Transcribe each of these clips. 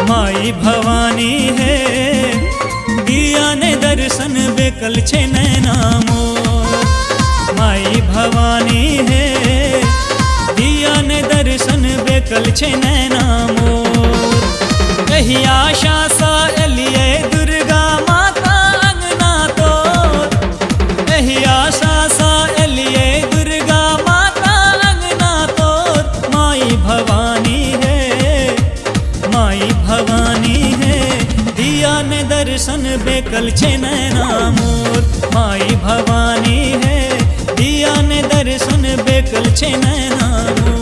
माई भवानी है दिया ने दर्शन बेकल छे नैना मोर। माई भवानी है दिया ने दर्शन बेकल छे नैना मोर। यही आशा सा एलिए दुर्गा माता अंगना तोर। यही आशा सा एलिए दुर्गा माता अंगना तोर। माई भवानी है माई भवानी है दिया ने दर्शन बेकल छे नैना मोर। माई भवानी है दिया ने दर्शन बेकल छे नैना मोर।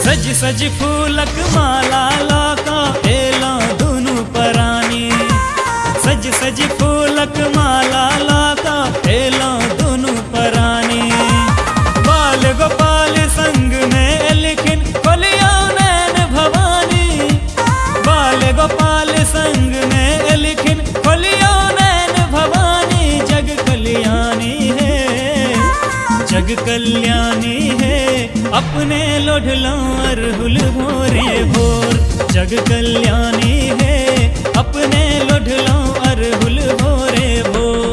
सज सज फूलक माला लाका एला दुनु परानी। सज सज फूलक माला लाका एला दुनु परानी। बाल गोपाल संग में लिखिन खोलियो नैन भवानी। बाल गोपाल संग में लिखिन खोलियो नैन भवानी। जग कल्याणी है जग कल्याणी है अपने लोढ़लो अरहुल भोरे भोर। जग कल्याणी है अपने लोढ़लो अरहुल भोरे भोर।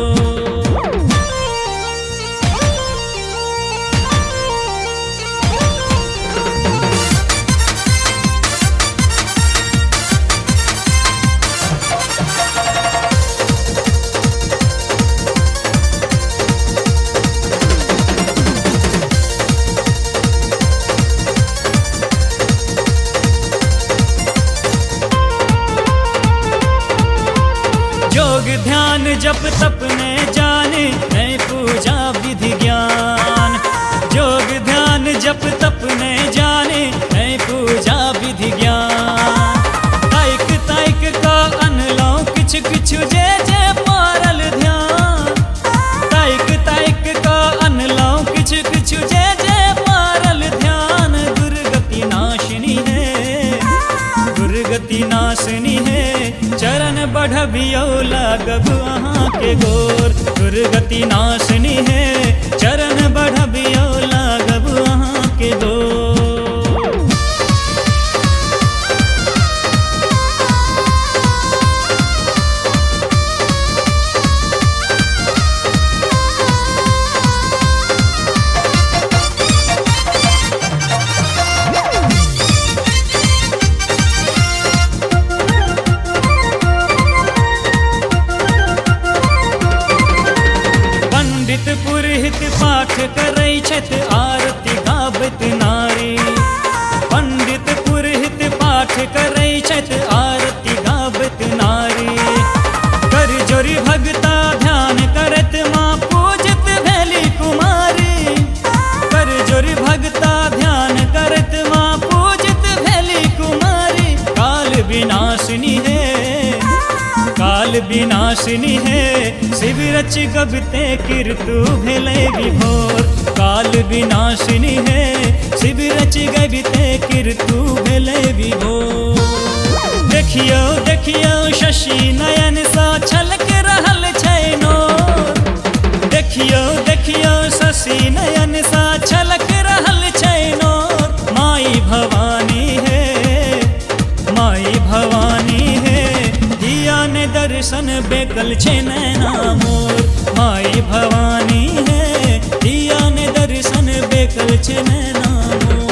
योग ध्यान जप तप ने जाने मैं पूजा विधि ज्ञान। योग ध्यान जप तप ने जाने मैं पूजा विधि ज्ञान। ताइक ताइक का अनलो किछ किछ जे जे पारल ध्यान। ताइक ताइक का अनलो किछ किछ जे जे पारल ध्यान। दुर्गति नाशिनी है दुर्गति नाशिनी है चरण बढ़बियो लागब अहाँ के गोर। दुर्गति नाशिनी है चरण बढ़बियो लागब अहाँ के गोर। पुरहित पाठ करै छथि आरती गाबैत नारी। पंडित पुरहित पाठ करै छथि आरती गाबैत नारी। कर जोरी भगता ध्यान करत माँ पूजित भेली कुमारी। कर जोरी भगता ध्यान करत माँ पूजित भेली कुमारी। काल विनाशिनी है काल विनाशिनी है शिव रच गबते कीर्तु भेले विभोर। काल विनाशिनी है शिव रच गबते कीर्तु भेले विभोर। देखियो देखियो शशि नयन सा छलक रहल छै नोर। देखियो देखियो शशि नयन सा छलक रहल छै नोर। माई भवानी है माई भवानी है दिया ने दर्शन बेकल छे नैना मोर। माई भवानी है दिया ने दर्शन बेकल छे नैना मोर।